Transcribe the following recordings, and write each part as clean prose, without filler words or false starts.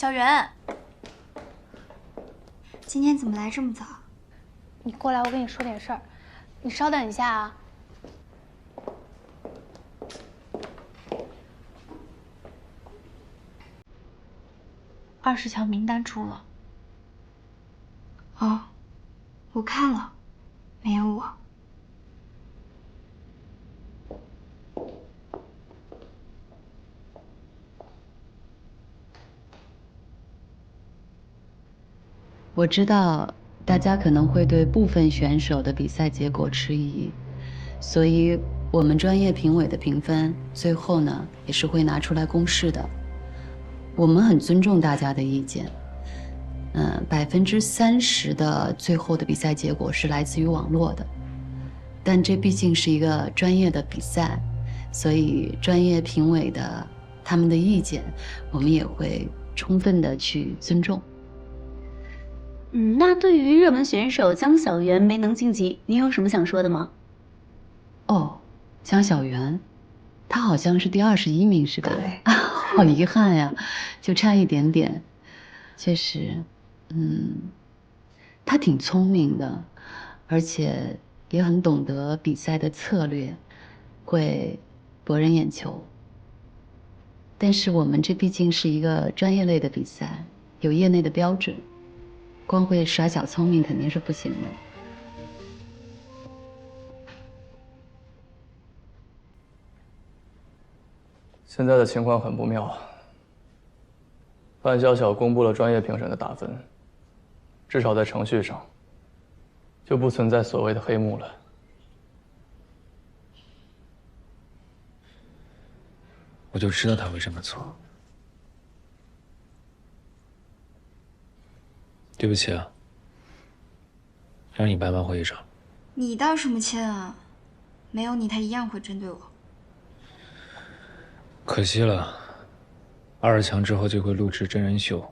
小袁，今天怎么来这么早？你过来，我跟你说点事儿。你稍等一下啊。20强名单出了。哦，我看了，没有我。我知道大家可能会对部分选手的比赛结果迟疑，所以我们专业评委的评分最后呢也是会拿出来公示的。我们很尊重大家的意见，30%的最后的比赛结果是来自于网络的，但这毕竟是一个专业的比赛，所以专业评委的他们的意见，我们也会充分的去尊重。那对于热门选手江小媛没能晋级，你有什么想说的吗？哦，江小媛，她好像是第21名是吧？对，好遗憾呀，就差一点点。确实，她挺聪明的，而且也很懂得比赛的策略，会博人眼球。但是我们这毕竟是一个专业类的比赛，有业内的标准。光会耍小聪明肯定是不行的。现在的情况很不妙，范小小公布了专业评审的打分，至少在程序上就不存在所谓的黑幕了。我就知道他会这么做。对不起啊，让你白忙活一场。你道什么歉啊？没有你，他一样会针对我。可惜了，20强之后就会录制真人秀。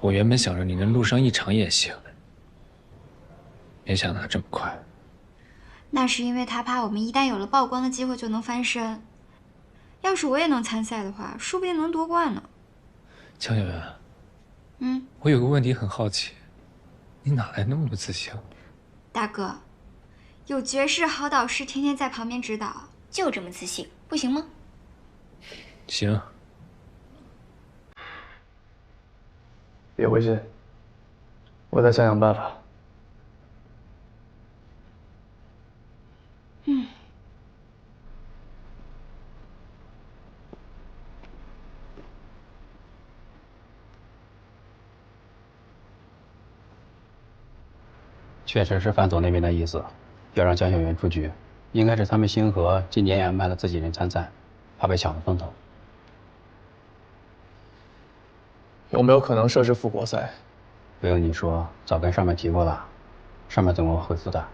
我原本想着你能录上1场也行，没想到这么快。那是因为他怕我们一旦有了曝光的机会就能翻身。要是我也能参赛的话，说不定能夺冠呢。江小媛，我有个问题很好奇，你哪来那么多自信？大哥，有绝世好导师天天在旁边指导，就这么自信，不行吗？行。别灰心，我再想想办法。确实是范总那边的意思，要让江小媛出局。应该是他们星河今年也安排了自己人参赛，怕被抢了风头。有没有可能设置复活赛？不用你说，早跟上面提过了，上面怎么会回复的？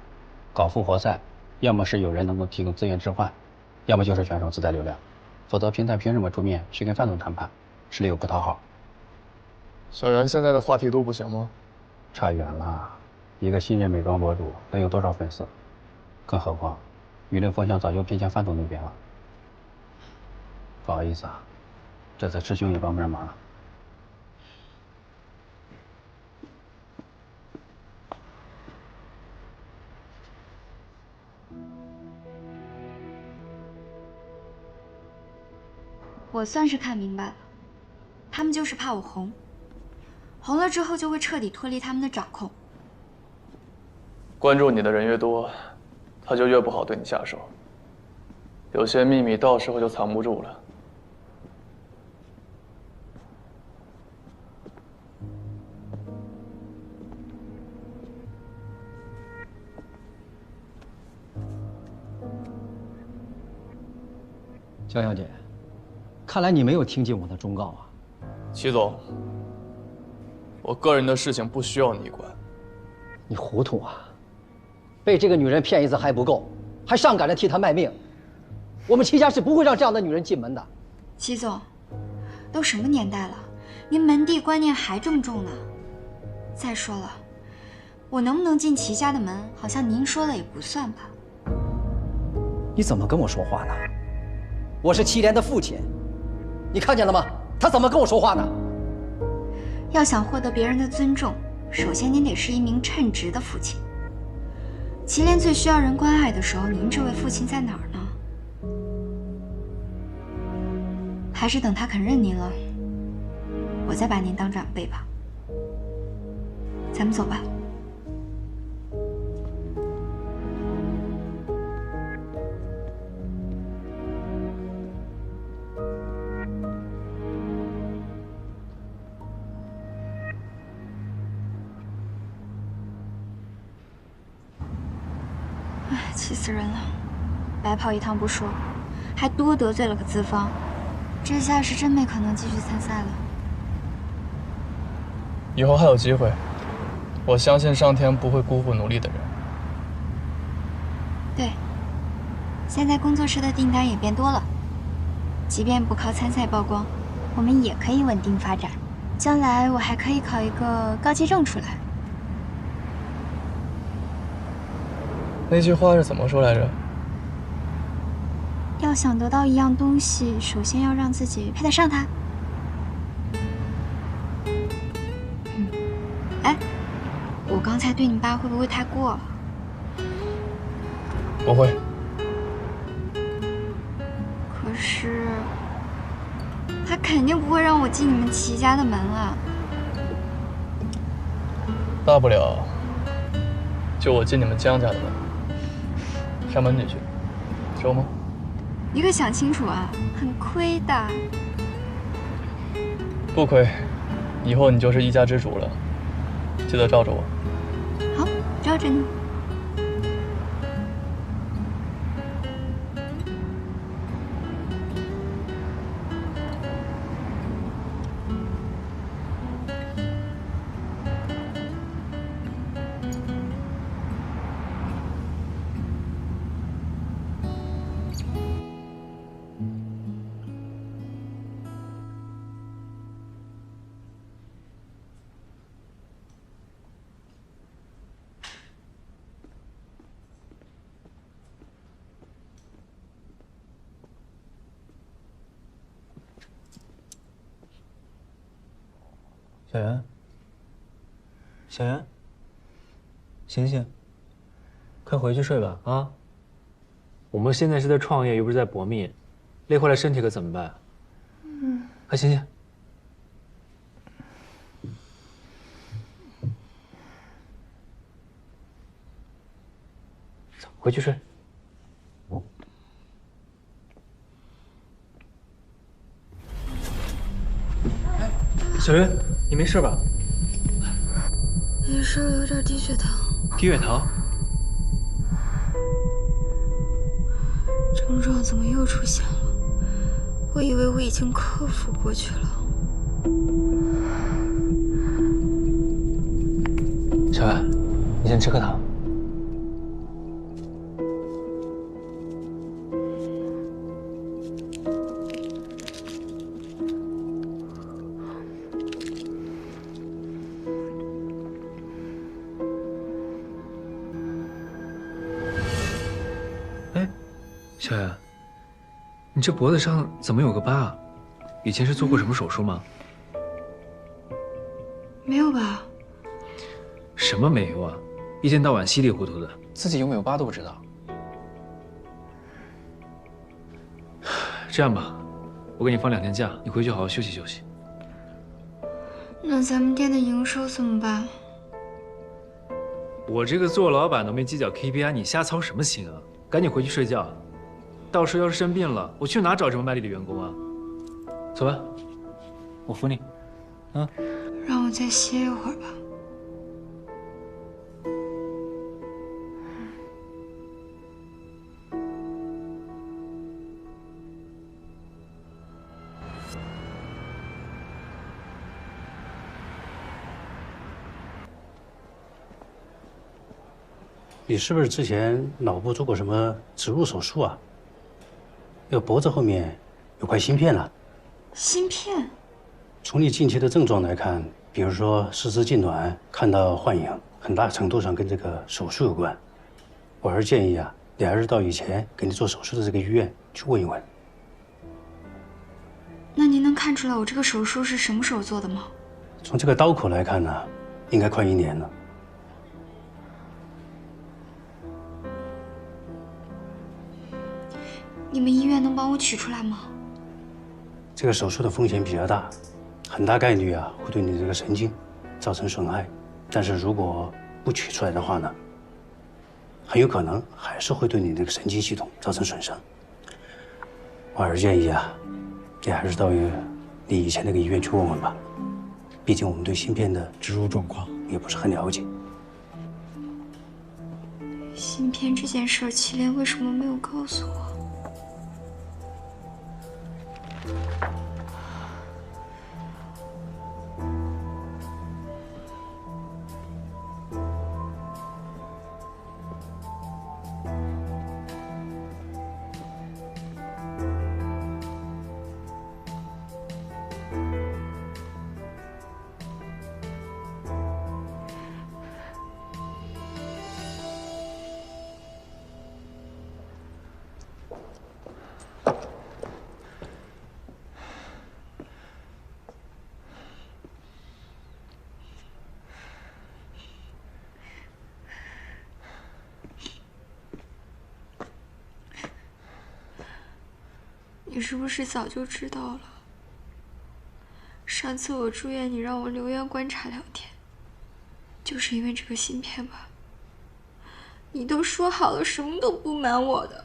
搞复活赛，要么是有人能够提供资源置换，要么就是选手自带流量，否则平台凭什么出面去跟范总谈判？实力又不讨好。小袁现在的话题度不行吗？差远了。一个新人美妆博主能有多少粉丝？更何况，舆论风向早就偏向范总那边了。不好意思啊，这次师兄也帮不上忙了。我算是看明白了，他们就是怕我红，红了之后就会彻底脱离他们的掌控。关注你的人越多，他就越不好对你下手。有些秘密到时候就藏不住了。江小姐，看来你没有听进我的忠告啊。齐总，我个人的事情不需要你管。你糊涂啊！被这个女人骗一次还不够，还上赶着替她卖命。我们齐家是不会让这样的女人进门的。齐总，都什么年代了，您门第观念还这么重呢？再说了，我能不能进齐家的门，好像您说了也不算吧？你怎么跟我说话呢？我是祁连的父亲，你看见了吗？他怎么跟我说话呢？要想获得别人的尊重，首先您得是一名称职的父亲。祁连最需要人关爱的时候，您这位父亲在哪儿呢？还是等他肯认您了，我再把您当长辈吧。咱们走吧。唉，气死人了！白跑一趟不说，还多得罪了个资方，这下是真没可能继续参赛了。以后还有机会，我相信上天不会辜负努力的人。对，现在工作室的订单也变多了，即便不靠参赛曝光，我们也可以稳定发展。将来我还可以考一个高级证出来。那句话是怎么说来着？要想得到一样东西，首先要让自己配得上它。哎，我刚才对你爸会不会太过了？不会。可是，他肯定不会让我进你们祁家的门啊。大不了，就我进你们江家的门，上门女婿，收吗？你可想清楚啊，很亏的。不亏，以后你就是一家之主了，记得罩着我。好，罩着你。小袁，小袁，醒醒，快回去睡吧啊！我们现在是在创业，又不是在搏命，累坏了身体可怎么办？快醒醒！走，回去睡。小袁，你没事吧？没事，有点低血糖。低血糖？症状怎么又出现了？我以为我已经克服过去了。小袁，你先吃颗糖。小袁，你这脖子上怎么有个疤啊？以前是做过什么手术吗？没有吧？什么没有啊？一天到晚稀里糊涂的，自己有没有疤都不知道。这样吧，我给你放2天假，你回去好好休息休息。那咱们店的营收怎么办？我这个做老板都没计较 KPI， 你瞎操什么心啊？赶紧回去睡觉。到时候要是生病了，我去哪找这么卖力的员工啊？走吧，我扶你。啊，让我再歇一会儿吧。你是不是之前脑部做过什么植入手术啊？那个脖子后面有块芯片了。芯片？从你近期的症状来看，比如说四肢痉挛、看到幻影，很大程度上跟这个手术有关。我还是建议啊，你还是到以前给你做手术的这个医院去问一问。那您能看出来我这个手术是什么时候做的吗？从这个刀口来看呢，应该快1年了。你们医院能帮我取出来吗？这个手术的风险比较大，很大概率啊会对你这个神经造成损害。但是如果不取出来的话呢，很有可能还是会对你这个神经系统造成损伤。我还是建议啊，你还是到你以前那个医院去问问吧，毕竟我们对芯片的植入状况也不是很了解。芯片这件事儿，祁连为什么没有告诉我？你是不是早就知道了？上次我住院，你让我留院观察2天，就是因为这个芯片吧？你都说好了，什么都不瞒我的，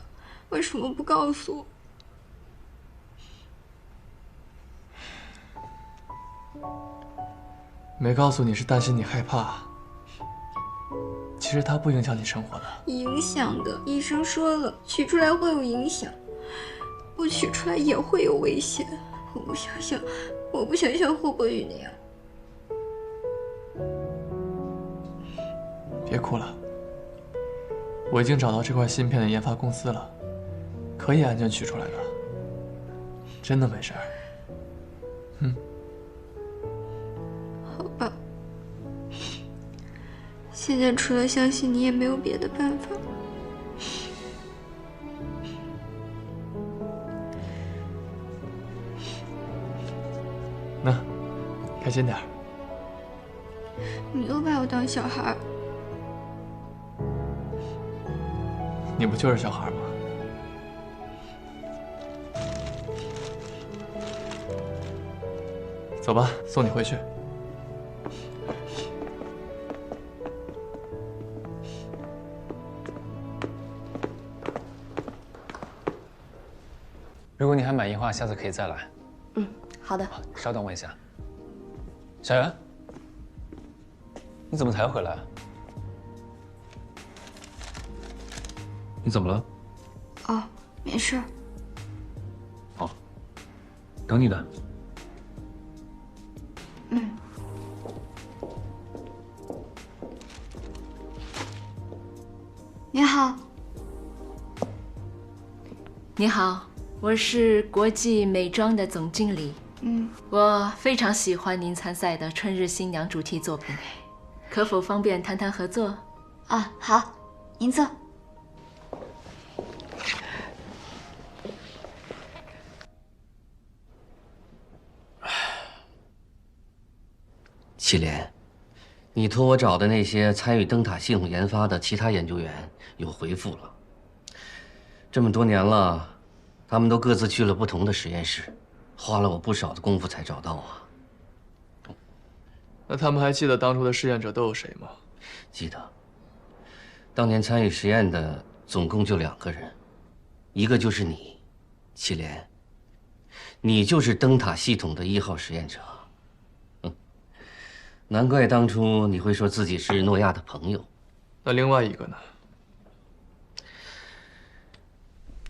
为什么不告诉我？没告诉你是担心你害怕。其实它不影响你生活的。影响的，医生说了，取出来会有影响。不取出来也会有危险，我不想像霍博宇那样。别哭了，我已经找到这块芯片的研发公司了，可以安全取出来的，真的没事儿。好吧，现在除了相信你，也没有别的办法。那，开心点儿。你都把我当小孩儿，你不就是小孩吗？走吧，送你回去。如果你还满意的话，下次可以再来。好的。稍等我一下，小袁，你怎么才回来？你怎么了？哦，没事。哦，等你的。你好。你好，我是国际美妆的总经理。我非常喜欢您参赛的春日新娘主题作品，可否方便谈谈合作？啊，好，您坐。祁连，你托我找的那些参与灯塔系统研发的其他研究员有回复了。这么多年了，他们都各自去了不同的实验室。花了我不少的功夫才找到啊。那他们还记得当初的试验者都有谁吗？记得。当年参与实验的总共就2个人，一个就是你，祁连。你就是灯塔系统的1号实验者。难怪当初你会说自己是诺亚的朋友。那另外一个呢？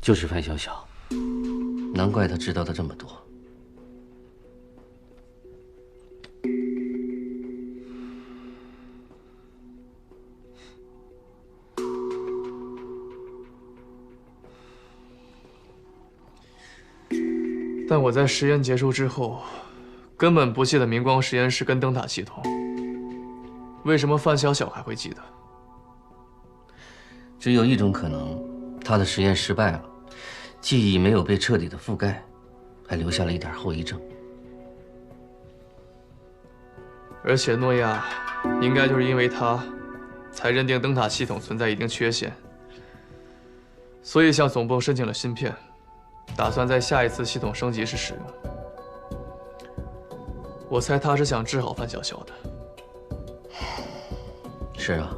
就是范晓晓。难怪他知道的这么多。但我在实验结束之后，根本不记得明光实验室跟灯塔系统。为什么范晓晓还会记得？只有一种可能，他的实验失败了，记忆没有被彻底的覆盖，还留下了一点后遗症。而且诺亚应该就是因为他，才认定灯塔系统存在一定缺陷，所以向总部申请了芯片，打算在下一次系统升级时使用。我猜他是想治好范晓晓的。是啊，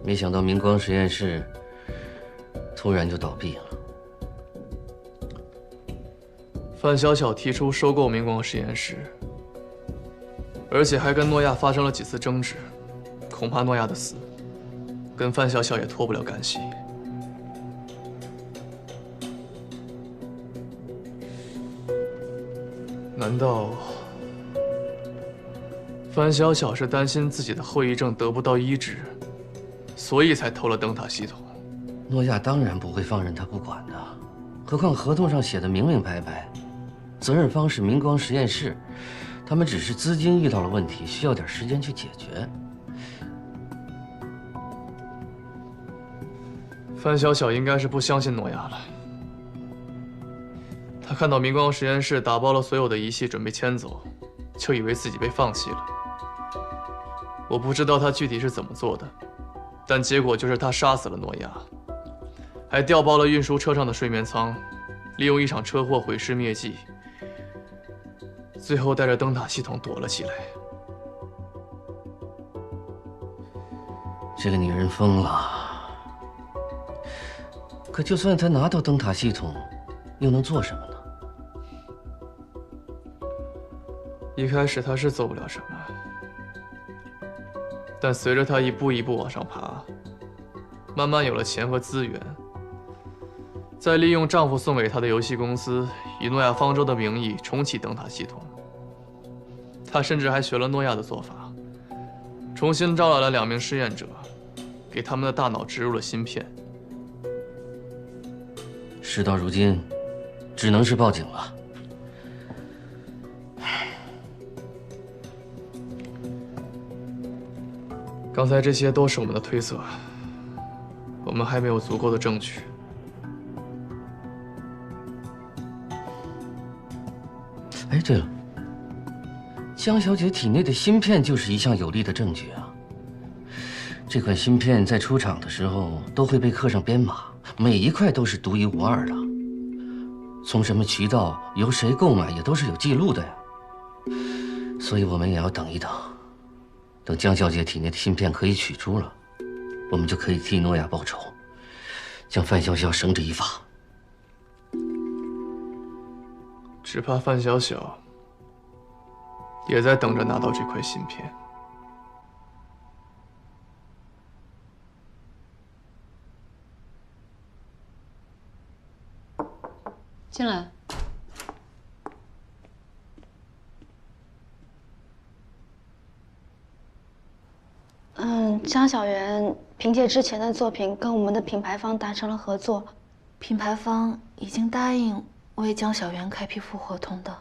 没想到明光实验室突然就倒闭了。范晓晓提出收购明光实验室，而且还跟诺亚发生了几次争执，恐怕诺亚的死跟范晓晓也脱不了干系。难道范晓晓是担心自己的后遗症得不到医治，所以才偷了灯塔系统？诺亚当然不会放任他不管的，何况合同上写的明明白白，责任方是明光实验室，他们只是资金遇到了问题，需要点时间去解决。范晓晓应该是不相信诺亚了。他看到明光实验室打包了所有的仪器，准备迁走，就以为自己被放弃了。我不知道他具体是怎么做的，但结果就是他杀死了诺亚，还调包了运输车上的睡眠舱，利用一场车祸毁尸灭迹，最后带着灯塔系统躲了起来。这个女人疯了。可就算她拿到灯塔系统，又能做什么呢？一开始他是做不了什么，但随着他一步一步往上爬，慢慢有了钱和资源，再利用丈夫送给她的游戏公司，以诺亚方舟的名义重启灯塔系统。她甚至还学了诺亚的做法，重新招来了2名试验者，给他们的大脑植入了芯片。事到如今，只能是报警了。刚才这些都是我们的推测，我们还没有足够的证据。哎，对了，江小姐体内的芯片就是一项有力的证据啊。这款芯片在出厂的时候都会被刻上编码，每一块都是独一无二的。从什么渠道、由谁购买也都是有记录的呀。所以我们也要等一等。等江小姐体内的芯片可以取出了，我们就可以替诺亚报仇，将范晓晓绳之以法。只怕范晓晓也在等着拿到这块芯片。进来。江小媛凭借之前的作品跟我们的品牌方达成了合作，品牌方已经答应为江小媛开批复合同的。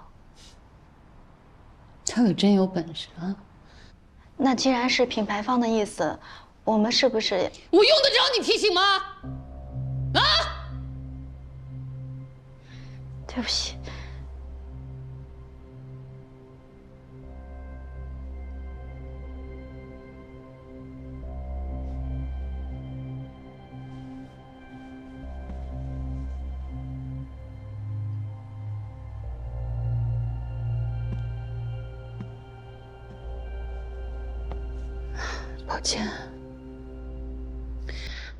他可真有本事啊！那既然是品牌方的意思，我们是不是？我用得着你提醒吗？啊！对不起。抱歉，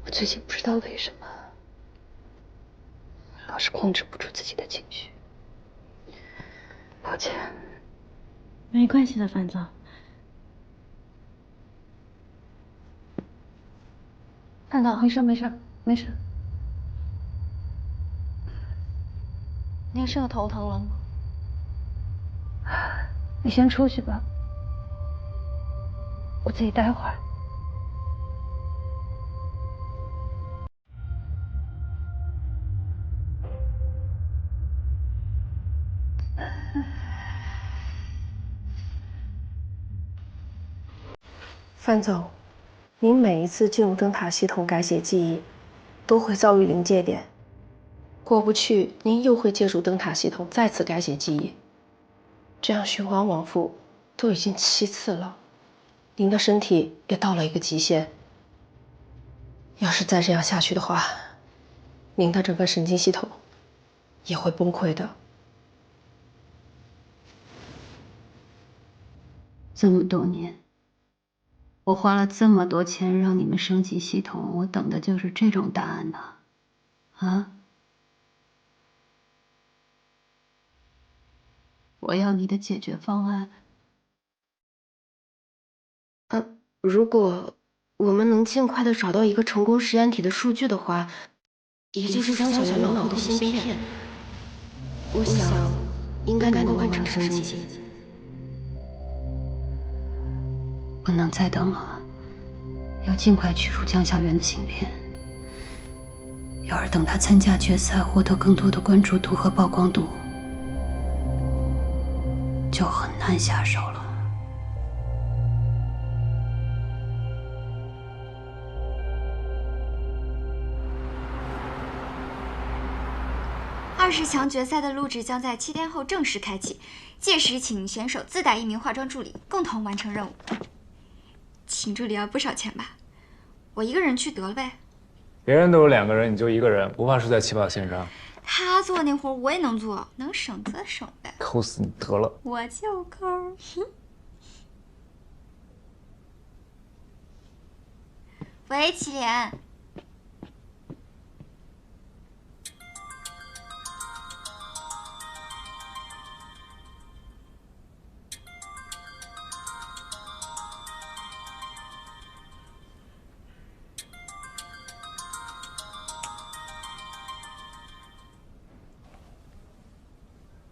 我最近不知道为什么，老是控制不住自己的情绪。抱歉。没关系的，范总。范总，没事没事没事。您是个头疼了吗？你先出去吧，我自己待会儿。范总，您每一次进入灯塔系统改写记忆，都会遭遇临界点，过不去，您又会借助灯塔系统再次改写记忆，这样循环往复，都已经7次了，您的身体也到了一个极限。要是再这样下去的话，您的整个神经系统也会崩溃的。这么多年，我花了这么多钱让你们升级系统，我等的就是这种答案呢？啊？我要你的解决方案。如果我们能尽快的找到一个成功实验体的数据的话，也就是江小媛脑后的芯片，我想应该能够完成升级。不能再等了，要尽快取出江小媛的芯片。要是等她参加决赛，获得更多的关注度和曝光度，就很难下手了。20强决赛的录制将在7天后正式开启，届时请选手自带1名化妆助理，共同完成任务。请助理要不少钱吧？我一个人去得了呗。别人都有2个人，你就1个人，不怕输在起跑线上？他做那活我也能做，能省则省呗。抠死你得了！我就抠。喂，祁连。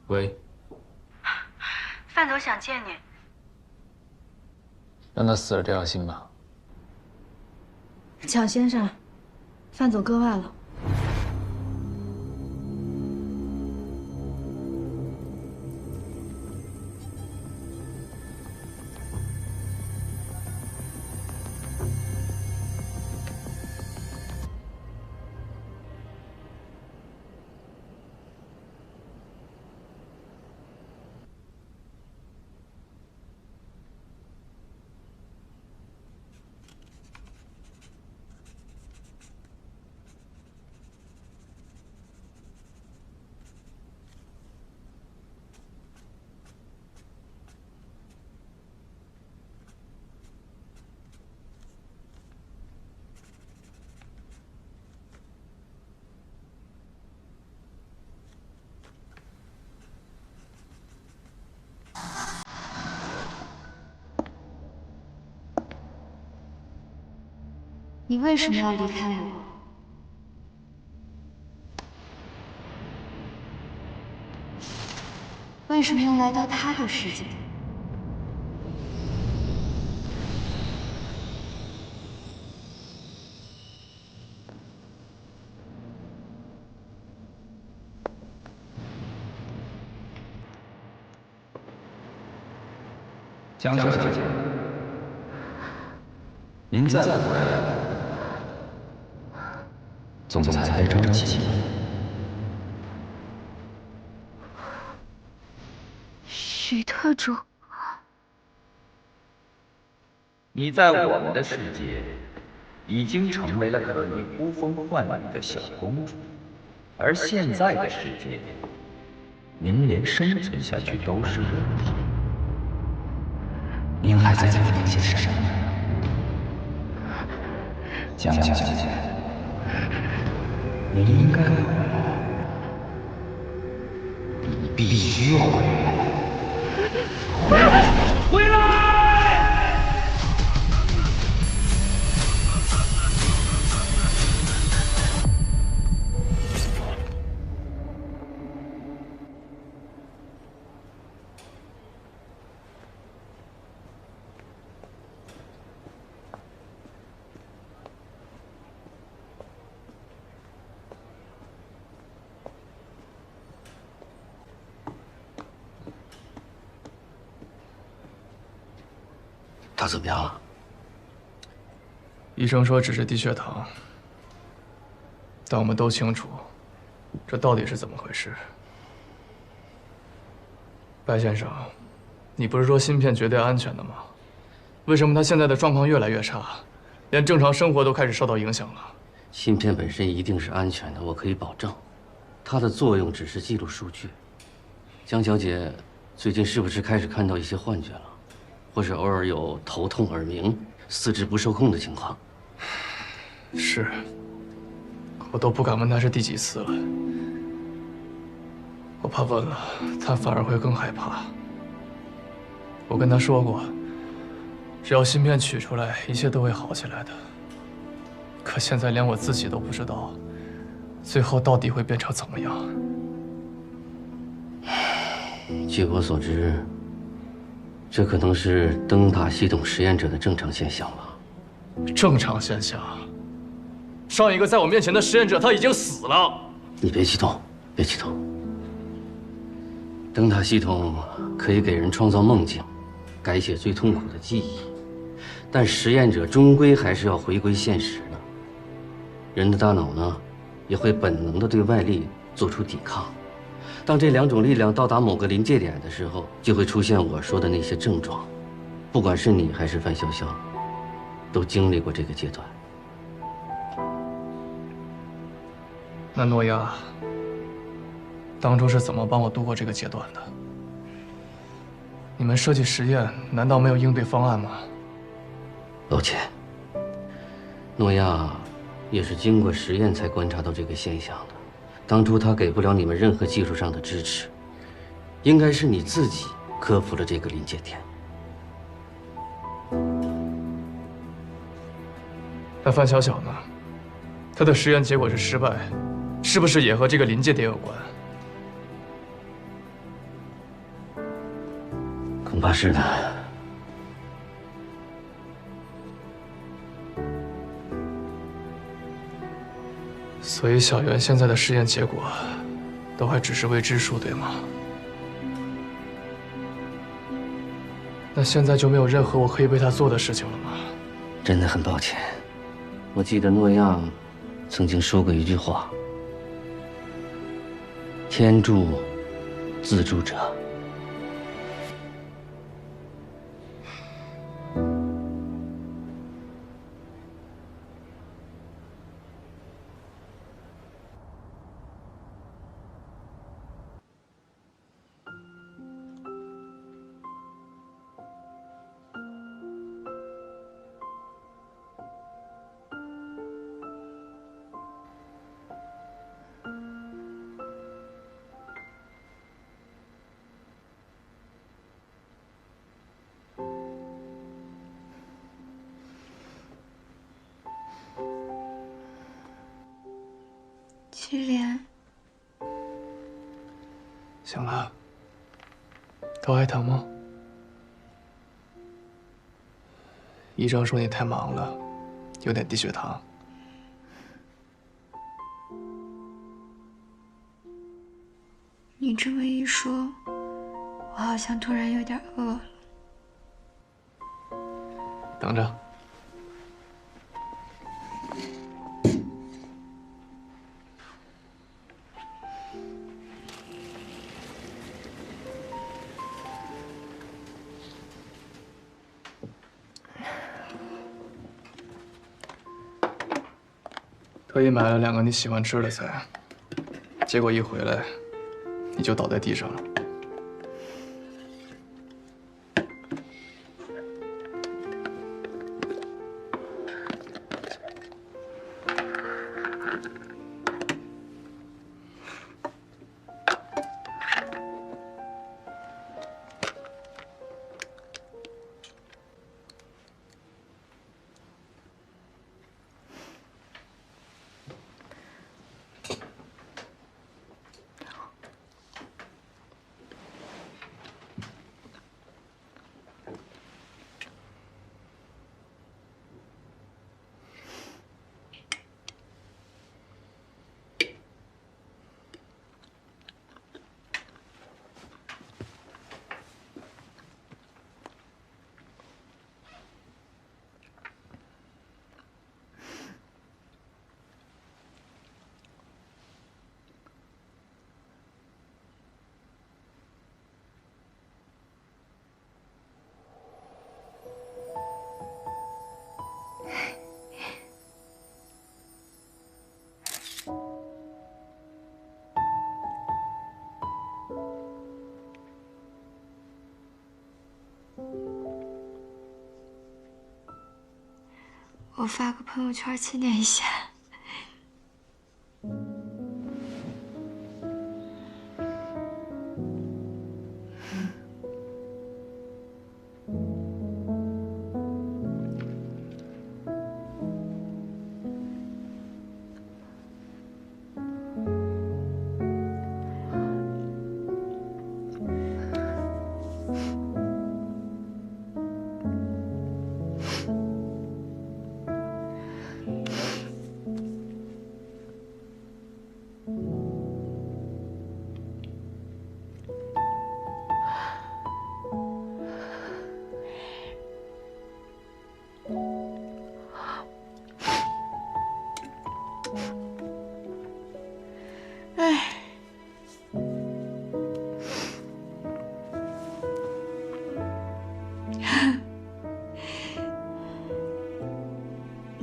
喂，范总想见你。让他死了这条心吧。蒋先生，范总割腕了。你为什么要离开我？为什么要来到他的世界？江小姐，您在不在？总裁非常气。许特助，你在我们的世界已经成为了可以呼风唤雨的小公主，而现在的世界，您连生存下去都是问题。您还在做些什么？江小姐，您应该回来，你必须回来。回来！他怎么样了？医生说只是低血糖，但我们都清楚，这到底是怎么回事。白先生，你不是说芯片绝对安全的吗？为什么它现在的状况越来越差，连正常生活都开始受到影响了？芯片本身一定是安全的，我可以保证。它的作用只是记录数据。江小姐最近是不是开始看到一些幻觉了，或是偶尔有头痛、耳鸣、四肢不受控的情况？是，我都不敢问她是第几次了。我怕问了，她反而会更害怕。我跟她说过，只要芯片取出来，一切都会好起来的。可现在连我自己都不知道，最后到底会变成怎么样。据我所知，这可能是灯塔系统实验者的正常现象吧？正常现象？上一个在我面前的实验者他已经死了。你别激动，别激动。灯塔系统可以给人创造梦境，改写最痛苦的记忆，但实验者终归还是要回归现实的。人的大脑呢，也会本能地对外力做出抵抗。当这两种力量到达某个临界点的时候，就会出现我说的那些症状。不管是你还是范潇潇，都经历过这个阶段。那诺亚当初是怎么帮我度过这个阶段的？你们设计实验难道没有应对方案吗？抱歉，诺亚也是经过实验才观察到这个现象的。当初他给不了你们任何技术上的支持，应该是你自己克服了这个临界点。那范晓晓呢？她的实验结果是失败，是不是也和这个临界点有关？恐怕是的。所以小袁现在的实验结果，都还只是未知数，对吗？那现在就没有任何我可以为他做的事情了吗？真的很抱歉，我记得诺亚曾经说过一句话：“天助自助者。”祁连，醒了？头还疼吗？医生说你太忙了，有点低血糖。你这么一说，我好像突然有点饿了。等着。特意买了2个你喜欢吃的菜，结果一回来，你就倒在地上了。我发个朋友圈纪念一下。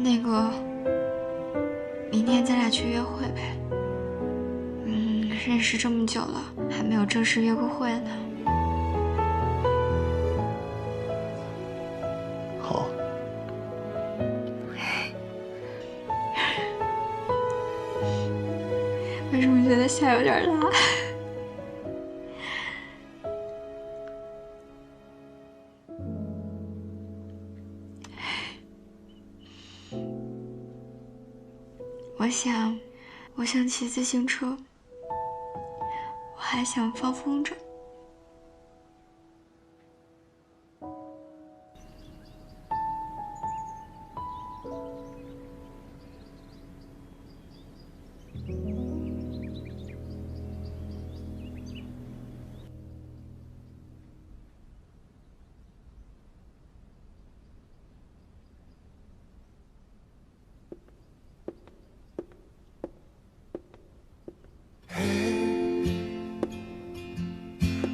那个，明天咱俩去约会呗。认识这么久了，还没有正式约过会呢。好。为什么觉得下有点辣？我想骑自行车，我还想放风筝。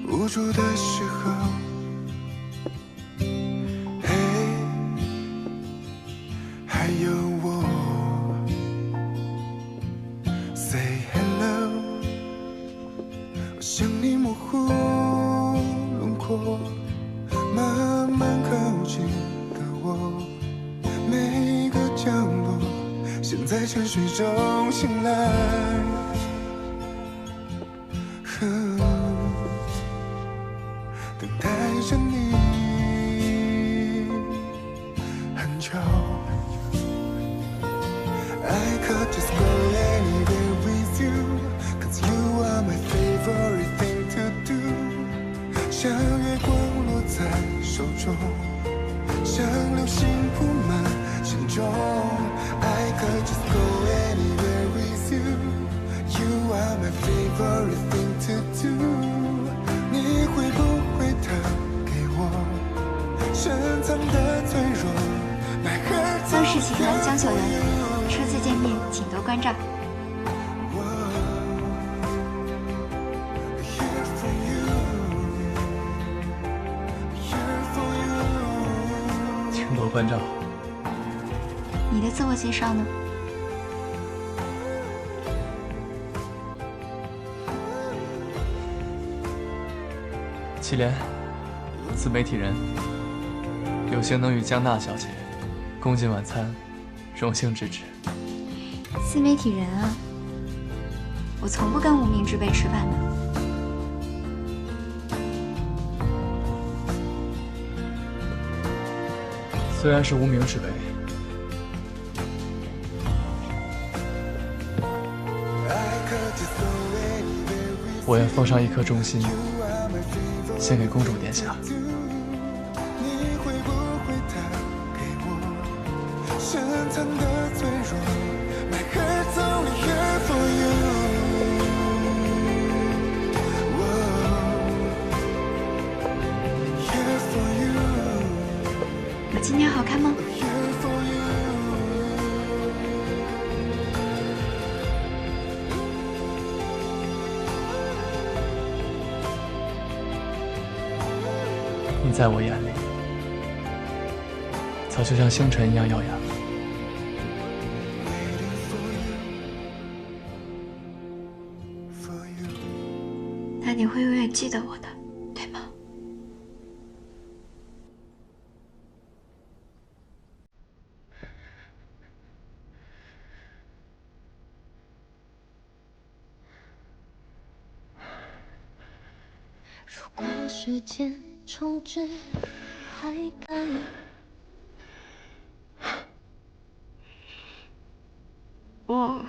无助的时候，嘿，还有我 ，Say hello， 我想你模糊轮廓，慢慢靠近的我，每个角落，现在沉睡中醒来。等待着你很久 I could just go anywhere with you Cause you are my favorite thing to do 像月光落在手中像流星铺满心中 I could just go anywhere with you You are my favorite thing to do 你会不会他给我深藏的脆弱江氏集团江小媛，初次见面请多关照。请多关照。你的自我介绍呢？祁连，自媒体人，有幸能与江娜小姐共进晚餐，荣幸之至。自媒体人啊，我从不跟无名之辈吃饭的。虽然是无名之辈，我也奉上一颗忠心，献给公主殿下。深藏的脆弱 My heart's only here for you Here for you 我今天好看吗？你在我眼里，早就像星辰一样耀眼了。那你会永远记得我的，对吗？时间重置还可以。我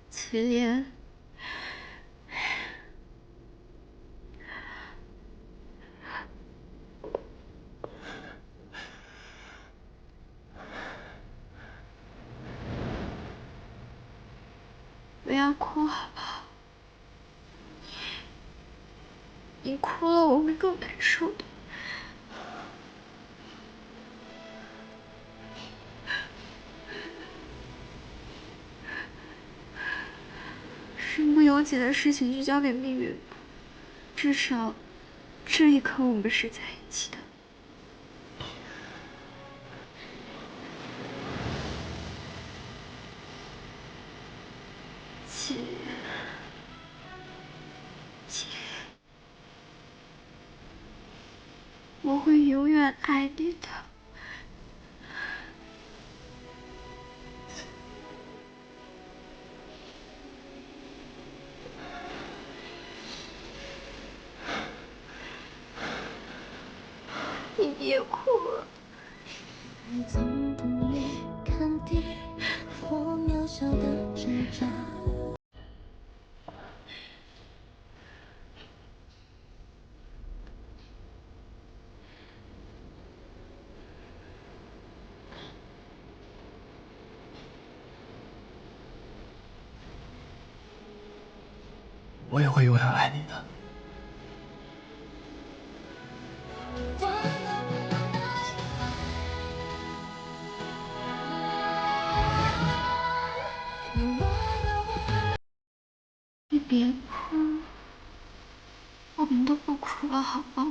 祁连，不要哭好不好？你哭了我会更难受的。身不由己的事情就交给命运吧，至少这一刻我们是在一起的。祁连，祁连，我会永远爱你的。你别哭了。总不愿看低我渺小的挣扎。我也会永远爱你的。你别哭，我们都不哭了，好不好？